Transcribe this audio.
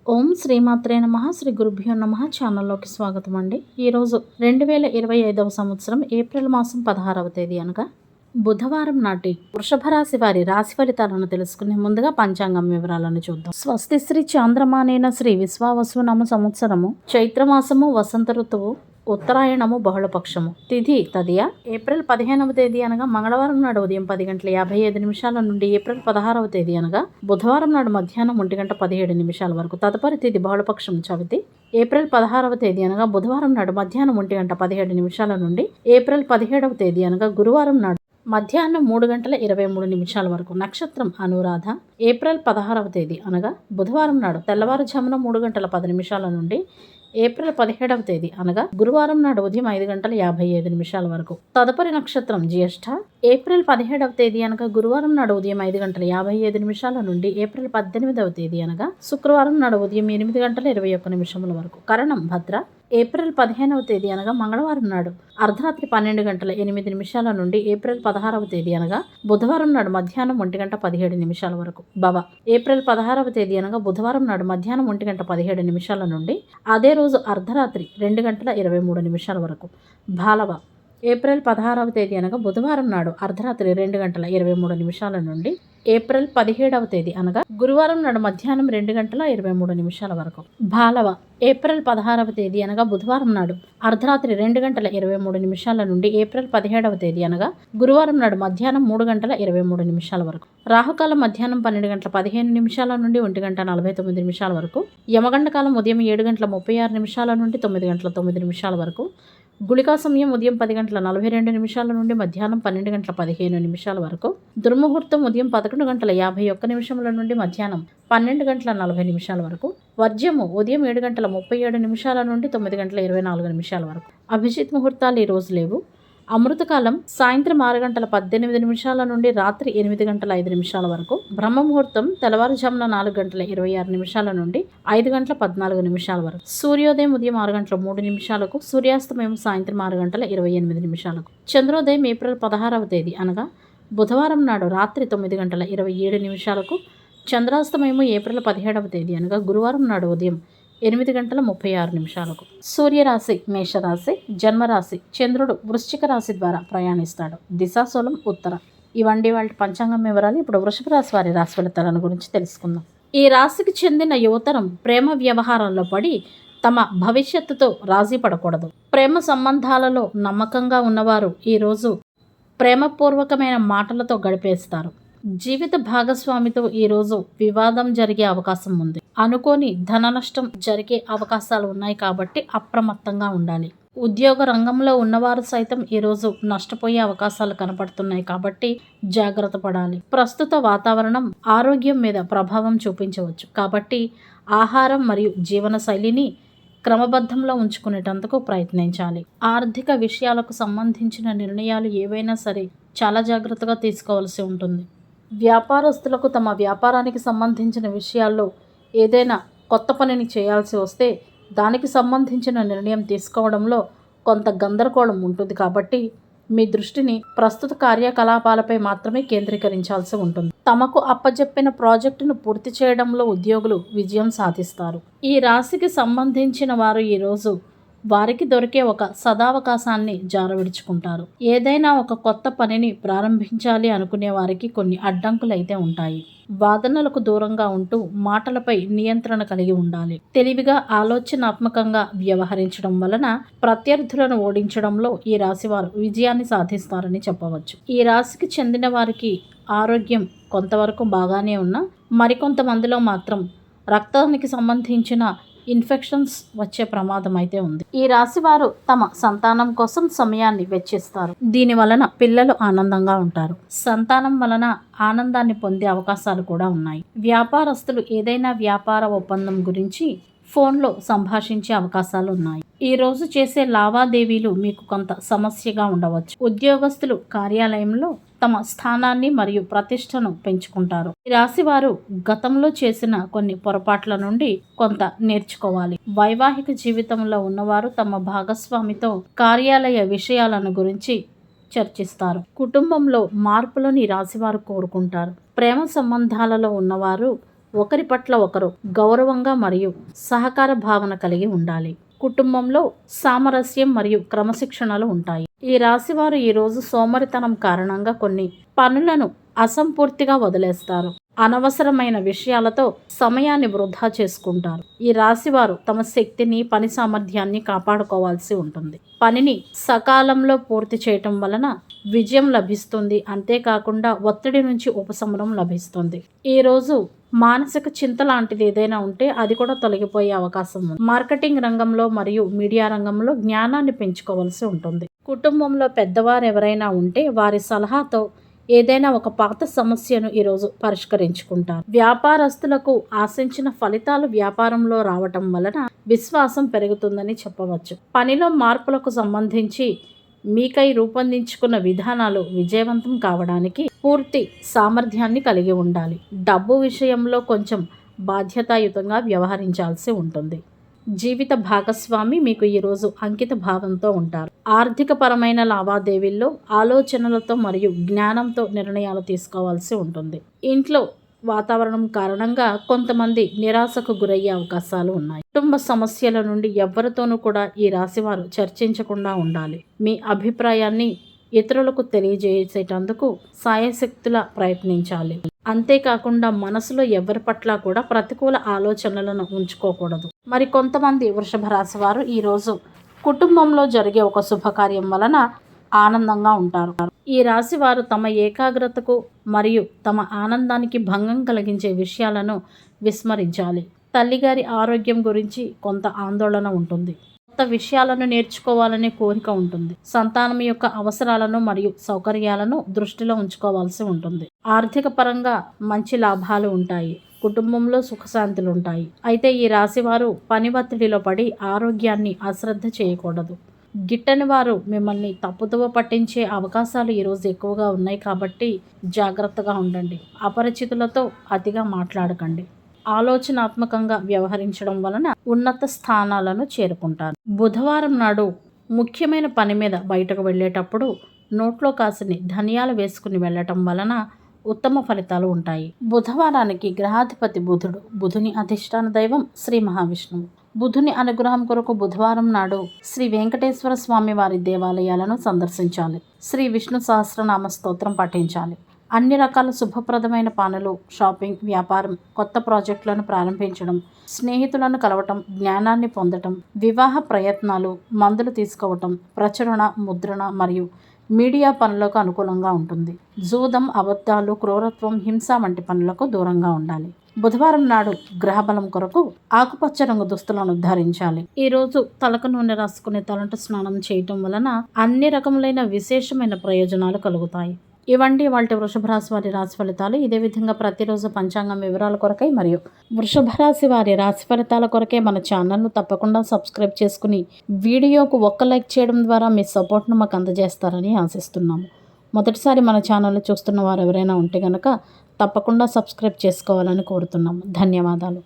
ఓం శ్రీమాత్రే నమః. శ్రీ గురుభ్యో నమః. ఛానల్లోకి స్వాగతం అండి. ఈరోజు 2025వ సంవత్సరం ఏప్రిల్ మాసం 16వ తేదీ అనగా బుధవారం నాటి వృషభ రాశి వారి రాశి ఫలితాలను తెలుసుకునే ముందుగా పంచాంగం వివరాలను చూద్దాం. స్వస్తి శ్రీ చాంద్రమానేన శ్రీ విశ్వావసు నామ సంవత్సరము చైత్రమాసము వసంత ఋతువు ఉత్తరాయణము బహుళపక్షము తిథి తదియ ఏప్రిల్ 15వ తేదీ అనగా మంగళవారం నాడు ఉదయం 10:55 నుండి ఏప్రిల్ 16వ తేదీ అనగా బుధవారం నాడు మధ్యాహ్నం 1:17 వరకు. తదుపరి తిథి బహుళపక్షం చవితి ఏప్రిల్ 16వ తేదీ అనగా బుధవారం నాడు మధ్యాహ్నం 1:17 నుండి ఏప్రిల్ 17వ తేదీ అనగా గురువారం నాడు మధ్యాహ్నం 3:23 వరకు. నక్షత్రం అనురాధ ఏప్రిల్ 16వ తేదీ అనగా బుధవారం నాడు తెల్లవారుజామున 3:10 నుండి ఏప్రిల్ 17వ తేదీ అనగా గురువారం నాడు ఉదయం 5:55 వరకు. తదుపరి నక్షత్రం జ్యేష్ఠ ఏప్రిల్ 17వ తేదీ అనగా గురువారం నాడు ఉదయం 5:55 నుండి ఏప్రిల్ 18వ తేదీ అనగా శుక్రవారం నాడు ఉదయం 8:21 వరకు. కరణం భద్ర ఏప్రిల్ 15వ తేదీ అనగా మంగళవారం నాడు అర్ధరాత్రి 12:08 నుండి ఏప్రిల్ 16వ తేదీ అనగా బుధవారం నాడు మధ్యాహ్నం 1:17 వరకు. భవ ఏప్రిల్ 16వ తేదీ అనగా బుధవారం నాడు మధ్యాహ్నం 1:17 నుండి అదే రోజు అర్ధరాత్రి 2:23 వరకు. భాలవ ఏప్రిల్ 16వ తేదీ అనగా బుధవారం నాడు అర్ధరాత్రి 2:23 నుండి ఏప్రిల్ 17వ తేదీ అనగా గురువారం నాడు మధ్యాహ్నం 2:23 వరకు. భాలవ ఏప్రిల్ 16వ తేదీ అనగా బుధవారం నాడు అర్ధరాత్రి 2:23 నుండి ఏప్రిల్ 17వ తేదీ అనగా గురువారం నాడు మధ్యాహ్నం 3:23 వరకు. రాహుకాలం మధ్యాహ్నం 12:15 నుండి 1:49 వరకు. యమగండ కాలం ఉదయం 7:36 నుండి 9:09 వరకు. గుళికా సమయం ఉదయం 10:42 నుండి మధ్యాహ్నం 12:15 వరకు. దుర్ముహూర్తం ఉదయం 11:51 నుండి మధ్యాహ్నం 12:40 వరకు. వర్జ్యము ఉదయం 7:37 నుండి 9:24 వరకు. అభిజిత్ ముహూర్తాలు ఈ రోజు లేవు. అమృతకాలం సాయంత్రం 6:18 నుండి రాత్రి 8:05 వరకు. బ్రహ్మముహూర్తం తెల్లవారుజామున 4:26 నుండి 5:14 వరకు. సూర్యోదయం ఉదయం 6:03 సూర్యాస్తమయం సాయంత్రం 6:28 చంద్రోదయం ఏప్రిల్ 16వ తేదీ అనగా బుధవారం నాడు రాత్రి 9:27 చంద్రాస్తమయము ఏప్రిల్ 17వ తేదీ అనగా గురువారం నాడు ఉదయం 8:36 సూర్యరాశి మేషరాశి జన్మరాశి చంద్రుడు వృశ్చిక రాశి ద్వారా ప్రయాణిస్తాడు. దిశాశూలం ఉత్తర. ఇవండి వాళ్ళ పంచాంగం వివరాలు. ఇప్పుడు వృషభ రాశి వారి రాశి ఫలితాలను గురించి తెలుసుకుందాం. ఈ రాశికి చెందిన యువతరం ప్రేమ వ్యవహారాల్లో పడి తమ భవిష్యత్తుతో రాజీ పడకూడదు. ప్రేమ సంబంధాలలో నమ్మకంగా ఉన్నవారు ఈరోజు ప్రేమపూర్వకమైన మాటలతో గడిపేస్తారు. జీవిత భాగస్వామితో ఈరోజు వివాదం జరిగే అవకాశం ఉంది. అనుకోని ధన నష్టం జరిగే అవకాశాలు ఉన్నాయి కాబట్టి అప్రమత్తంగా ఉండాలి. ఉద్యోగ రంగంలో ఉన్నవారు సైతం ఈరోజు నష్టపోయే అవకాశాలు కనపడుతున్నాయి కాబట్టి జాగ్రత్త పడాలి. ప్రస్తుత వాతావరణం ఆరోగ్యం మీద ప్రభావం చూపించవచ్చు కాబట్టి ఆహారం మరియు జీవన శైలిని క్రమబద్ధంలో ఉంచుకునేటందుకు ప్రయత్నించాలి. ఆర్థిక విషయాలకు సంబంధించిన నిర్ణయాలు ఏవైనా సరే చాలా జాగ్రత్తగా తీసుకోవాల్సి ఉంటుంది. వ్యాపారస్తులకు తమ వ్యాపారానికి సంబంధించిన విషయాల్లో ఏదైనా కొత్త పనిని చేయాల్సి వస్తే దానికి సంబంధించిన నిర్ణయం తీసుకోవడంలో కొంత గందరగోళం ఉంటుంది కాబట్టి మీ దృష్టిని ప్రస్తుత కార్యకలాపాలపై మాత్రమే కేంద్రీకరించాల్సి ఉంటుంది. తమకు అప్పజెప్పిన ప్రాజెక్టును పూర్తి చేయడంలో ఉద్యోగులు విజయం సాధిస్తారు. ఈ రాశికి సంబంధించిన వారు ఈరోజు వారికి దొరికే ఒక సదావకాశాన్ని జారవిడుచుకుంటారు. ఏదైనా ఒక కొత్త పనిని ప్రారంభించాలి అనుకునే వారికి కొన్ని అడ్డంకులు అయితే ఉంటాయి. వాదనలకు దూరంగా ఉంటూ మాటలపై నియంత్రణ కలిగి ఉండాలి. తెలివిగా ఆలోచనాత్మకంగా వ్యవహరించడం వలన ప్రత్యర్థులను ఓడించడంలో ఈ రాశి వారు విజయాన్ని సాధిస్తారని చెప్పవచ్చు. ఈ రాశికి చెందిన వారికి ఆరోగ్యం కొంతవరకు బాగానే ఉన్నా మరికొంతమందిలో మాత్రం రక్తానికి సంబంధించిన ఇన్ఫెక్షన్స్ వచ్చే ప్రమాదం అయితే ఉంది. ఈ రాశి వారు తమ సంతానం కోసం సమయాన్ని వెచ్చిస్తారు. దీని వలన పిల్లలు ఆనందంగా ఉంటారు. సంతానం వలన ఆనందాన్ని పొందే అవకాశాలు కూడా ఉన్నాయి. వ్యాపారస్తులు ఏదైనా వ్యాపార ఒప్పందం గురించి ఫోన్లో సంభాషించే అవకాశాలు ఉన్నాయి. ఈ రోజు చేసే లావాదేవీలు మీకు కొంత సమస్యగా ఉండవచ్చు. ఉద్యోగస్తులు కార్యాలయంలో తమ స్థానాన్ని మరియు ప్రతిష్టను పెంచుకుంటారు. ఈ రాశి వారు గతంలో చేసిన కొన్ని పొరపాట్ల నుండి కొంత నేర్చుకోవాలి. వైవాహిక జీవితంలో ఉన్నవారు తమ భాగస్వామితో కార్యాలయ విషయాలను గురించి చర్చిస్తారు. కుటుంబంలో మార్పులను ఈ రాశివారు కోరుకుంటారు. ప్రేమ సంబంధాలలో ఉన్నవారు ఒకరి పట్ల ఒకరు గౌరవంగా మరియు సహకార భావన కలిగి ఉండాలి. కుటుంబంలో సామరస్యం మరియు క్రమశిక్షణలు ఉంటాయి. ఈ రాశివారు ఈరోజు సోమరితనం కారణంగా కొన్ని పనులను అసంపూర్తిగా వదిలేస్తారు. అనవసరమైన విషయాలతో సమయాన్ని వృధా చేసుకుంటారు. ఈ రాశివారు తమ శక్తిని, పని సామర్థ్యాన్ని కాపాడుకోవాల్సి ఉంటుంది. పనిని సకాలంలో పూర్తి చేయటం వలన విజయం లభిస్తుంది. అంతేకాకుండా ఒత్తిడి నుంచి ఉపశమనం లభిస్తుంది. ఈరోజు మానసిక చింత లాంటిది ఏదైనా ఉంటే అది కూడా తొలగిపోయే అవకాశం ఉంది. మార్కెటింగ్ రంగంలో మరియు మీడియా రంగంలో జ్ఞానాన్ని పెంచుకోవాల్సి ఉంటుంది. కుటుంబంలో పెద్దవారు ఎవరైనా ఉంటే వారి సలహాతో ఏదైనా ఒక పాత సమస్యను ఈరోజు పరిష్కరించుకుంటారు. వ్యాపారస్తులకు ఆశించిన ఫలితాలు వ్యాపారంలో రావటం వలన విశ్వాసం పెరుగుతుందని చెప్పవచ్చు. పనిలో మార్పులకు సంబంధించి మీకై రూపొందించుకున్న విధానాలు విజయవంతం కావడానికి పూర్తి సామర్థ్యాన్ని కలిగి ఉండాలి. డబ్బు విషయంలో కొంచెం బాధ్యతాయుతంగా వ్యవహరించాల్సి ఉంటుంది. జీవిత భాగస్వామి మీకు ఈరోజు అంకిత భావంతో ఉంటారు. ఆర్థిక పరమైన లావాదేవీల్లో ఆలోచనలతో మరియు జ్ఞానంతో నిర్ణయాలు తీసుకోవాల్సి ఉంటుంది. ఇంట్లో వాతావరణం కారణంగా కొంతమంది నిరాశకు గురయ్యే అవకాశాలు ఉన్నాయి. కుటుంబ సమస్యల నుండి ఎవరితోనూ కూడా ఈ రాశివారు చర్చించకుండా ఉండాలి. మీ అభిప్రాయాన్ని ఇతరులకు తెలియజేసేటందుకు సాయశక్తులా ప్రయత్నించాలి. అంతేకాకుండా మనసులో ఎవరి పట్ల కూడా ప్రతికూల ఆలోచనలను ఉంచుకోకూడదు. మరి కొంతమంది వృషభ రాశి వారు ఈరోజు కుటుంబంలో జరిగే ఒక శుభకార్యం వలన ఆనందంగా ఉంటారు. ఈ రాశి వారు తమ ఏకాగ్రతకు మరియు తమ ఆనందానికి భంగం కలిగించే విషయాలను విస్మరించాలి. తల్లిగారి ఆరోగ్యం గురించి కొంత ఆందోళన ఉంటుంది. కొత్త విషయాలను నేర్చుకోవాలనే కోరిక ఉంటుంది. సంతానం యొక్క అవసరాలను మరియు సౌకర్యాలను దృష్టిలో ఉంచుకోవాల్సి ఉంటుంది. ఆర్థిక పరంగా మంచి లాభాలు ఉంటాయి. కుటుంబంలో సుఖశాంతులు ఉంటాయి. అయితే ఈ రాశివారు పని ఒత్తిడిలో పడి ఆరోగ్యాన్ని అశ్రద్ధ చేయకూడదు. గిట్టని వారు మిమ్మల్ని తప్పుదోవ పట్టించే అవకాశాలు ఈరోజు ఎక్కువగా ఉన్నాయి కాబట్టి జాగ్రత్తగా ఉండండి. అపరిచితులతో అతిగా మాట్లాడకండి. ఆలోచనాత్మకంగా వ్యవహరించడం వలన ఉన్నత స్థానాలను చేరుకుంటారు. బుధవారం నాడు ముఖ్యమైన పని మీద బయటకు వెళ్ళేటప్పుడు నోట్లో కాసిని ధనియాలు వేసుకుని వెళ్ళటం వలన ఉత్తమ ఫలితాలు ఉంటాయి. బుధవారానికి గ్రహాధిపతి బుధుడు. బుధుని అధిష్టాన దైవం శ్రీ మహావిష్ణువు. బుధుని అనుగ్రహం కొరకు బుధవారం నాడు శ్రీ వెంకటేశ్వర స్వామి వారి దేవాలయాలను సందర్శించాలి. శ్రీ విష్ణు సహస్రనామ స్తోత్రం పఠించాలి. అన్ని రకాల శుభప్రదమైన పనులు, షాపింగ్, వ్యాపారం, కొత్త ప్రాజెక్టులను ప్రారంభించడం, స్నేహితులను కలవటం, జ్ఞానాన్ని పొందటం, వివాహ ప్రయత్నాలు, మందులు తీసుకోవటం, ప్రచురణ, ముద్రణ మరియు మీడియా పనులకు అనుకూలంగా ఉంటుంది. జూదం, అబద్ధాలు, క్రూరత్వం, హింస వంటి పనులకు దూరంగా ఉండాలి. బుధవారం నాడు గ్రహబలం కొరకు ఆకుపచ్చ రంగు దుస్తులను ధరించాలి. ఈరోజు తలకు నూనె రాసుకునే తలంటు స్నానం చేయటం వలన అన్ని రకములైన విశేషమైన ప్రయోజనాలు కలుగుతాయి. ఇవండి వాటి వృషభ రాశి వారి రాశి ఫలితాలు. ఇదే విధంగా ప్రతిరోజు పంచాంగం వివరాల కొరకై మరియు వృషభ రాశి వారి రాశి ఫలితాల కొరకే మన ఛానల్ను తప్పకుండా సబ్స్క్రైబ్ చేసుకుని వీడియోకు ఒక్క లైక్ చేయడం ద్వారా మీ సపోర్ట్ను మాకు అందజేస్తారని ఆశిస్తున్నాము. మొదటిసారి మన ఛానల్ని చూస్తున్న వారు ఎవరైనా ఉంటే కనుక తప్పకుండా సబ్స్క్రైబ్ చేసుకోవాలని కోరుతున్నాము. ధన్యవాదాలు.